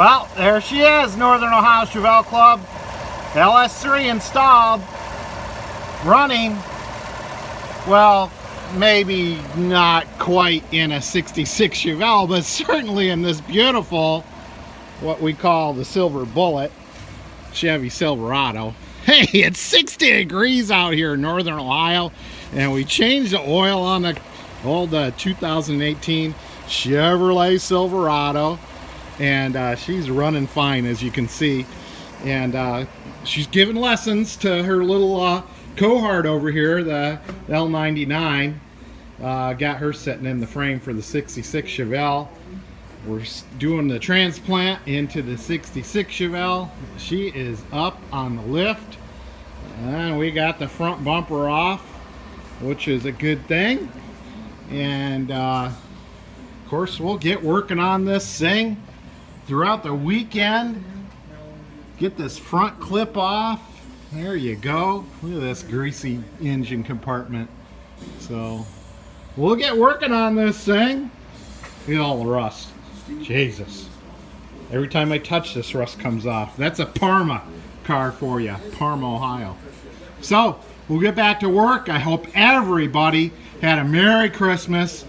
Well, there she is, Northern Ohio Chevelle Club. LS3 installed, running. Well, maybe not quite in a 66 Chevelle, but certainly in this beautiful, what we call the Silver Bullet Chevy Silverado. Hey, it's 60 degrees out here in Northern Ohio, and we changed the oil on the old 2018 Chevrolet Silverado, and she's running fine, as you can see. And she's giving lessons to her little cohort over here, the L99. Got her sitting in the frame for the 66 Chevelle. We're doing the transplant into the 66 Chevelle. She is up on the lift, and we got the front bumper off, which is a good thing. And of course, we'll get working on this thing throughout the weekend. Get this front clip off. There you go. Look at this greasy engine compartment. So we'll get working on this thing. Look at all the rust. Jesus. Every time I touch this, rust comes off. That's a Parma car for you. Parma, Ohio. So we'll get back to work. I hope everybody had a Merry Christmas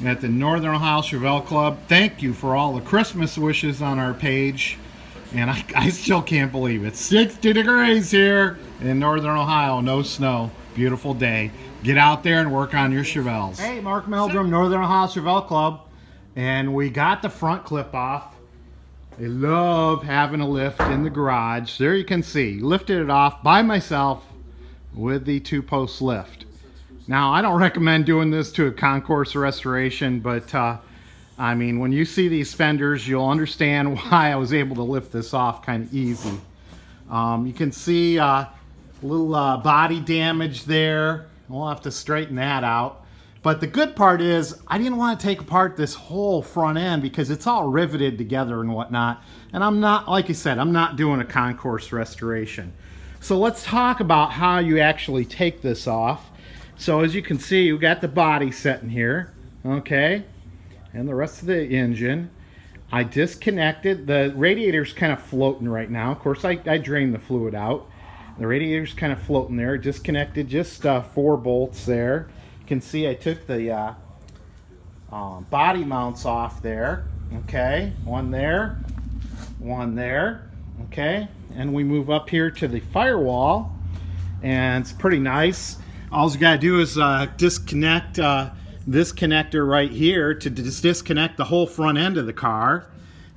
at the Northern Ohio Chevelle Club. Thank you for all the Christmas wishes on our page. And I still can't believe it. 60 degrees here in Northern Ohio. No snow. Beautiful day. Get out there and work on your Chevelles. Hey, Mark Meldrum, Northern Ohio Chevelle Club. And we got the front clip off. I love having a lift in the garage. There you can see. Lifted it off by myself with the 2-post lift. Now, I don't recommend doing this to a concourse restoration, but I mean, when you see these fenders, you'll understand why I was able to lift this off kind of easy. You can see a little body damage there. We'll have to straighten that out. But the good part is, I didn't want to take apart this whole front end because it's all riveted together and whatnot. And I'm not, like I said, I'm not doing a concourse restoration. So let's talk about how you actually take this off. So as you can see, you got the body set in here, okay? And the rest of the engine. I disconnected. The radiator's kind of floating right now. Of course, I drained the fluid out. The radiator's kind of floating there. Disconnected just 4 bolts there. You can see I took the body mounts off there. Okay, one there, okay. And we move up here to the firewall, and it's pretty nice. All you gotta do is disconnect this connector right here to disconnect the whole front end of the car.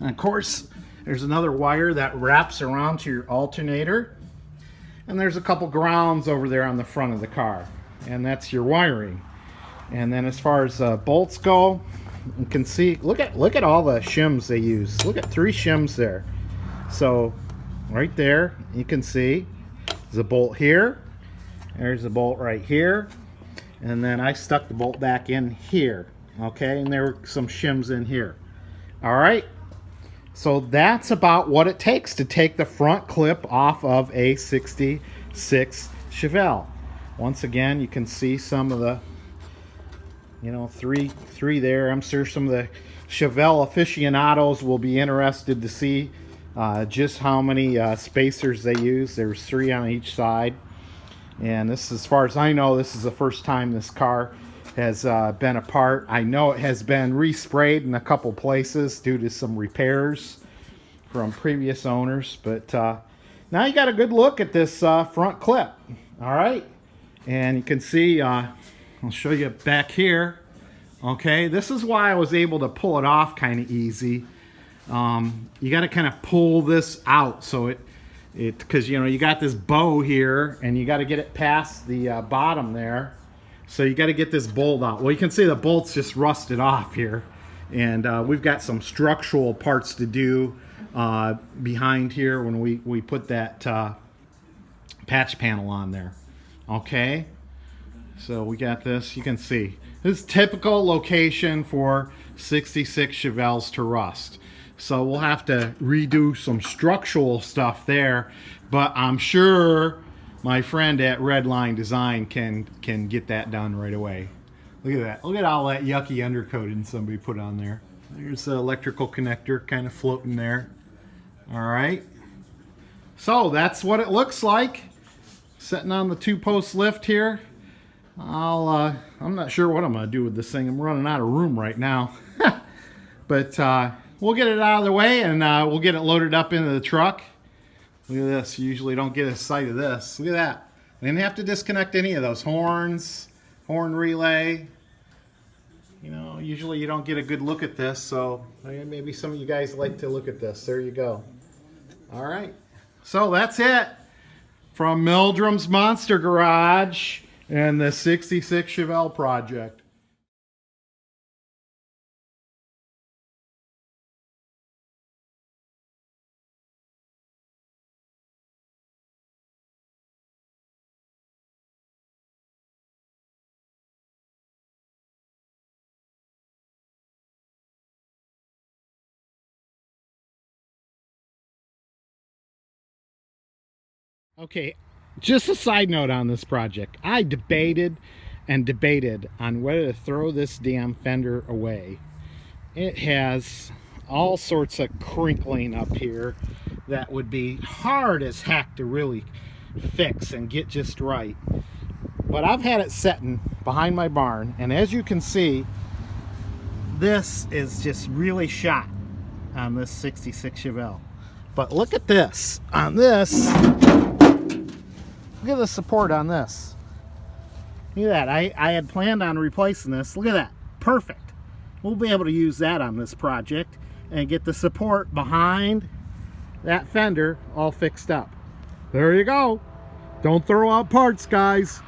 And of course, there's another wire that wraps around to your alternator. And there's a couple grounds over there on the front of the car. And that's your wiring. And then as far as bolts go, you can see, look at all the shims they use. Look at 3 shims there. So right there, you can see there's a bolt here. There's a bolt right here. And then I stuck the bolt back in here. Okay, and there were some shims in here. All right. So that's about what it takes to take the front clip off of a 66 Chevelle. Once again, you can see some of the, you know, three there. I'm sure some of the Chevelle aficionados will be interested to see just how many spacers they use. There's 3 on each side. And this, as far as I know, this is the first time this car has been apart. I know it has been resprayed in a couple places due to some repairs from previous owners. But now you got a good look at this front clip. All right. And you can see, I'll show you back here. Okay, this is why I was able to pull it off kind of easy. You got to kind of pull this out so because you know you got this bow here and you got to get it past the bottom there. So you got to get this bolt out. Well, you can see the bolt's just rusted off here, and we've got some structural parts to do behind here when we put that patch panel on there. Okay, so we got this. You can see this is typical location for 66 Chevelles to rust. So we'll have to redo some structural stuff there, but I'm sure my friend at Redline Design can get that done right away. Look at that. Look at all that yucky undercoating somebody put on there. There's the electrical connector kind of floating there. All right. So that's what it looks like. Sitting on the 2-post lift here. I'm not sure what I'm going to do with this thing. I'm running out of room right now. But we'll get it out of the way and we'll get it loaded up into the truck. Look at this. You usually don't get a sight of this. Look at that. I didn't have to disconnect any of those horns, horn relay. You know, usually you don't get a good look at this, so maybe some of you guys like to look at this. There you go. All right. So that's it from Mildrum's Monster Garage and the 66 Chevelle project. Okay, just a side note on this project. I debated and debated on whether to throw this damn fender away. It has all sorts of crinkling up here that would be hard as heck to really fix and get just right. But I've had it sitting behind my barn, and as you can see, this is just really shot on this 66 Chevelle. But look at this. On this, look at the support on this. Look at that. I had planned on replacing this. Look at that. Perfect. We'll be able to use that on this project and get the support behind that fender all fixed up. There you go. Don't throw out parts, guys.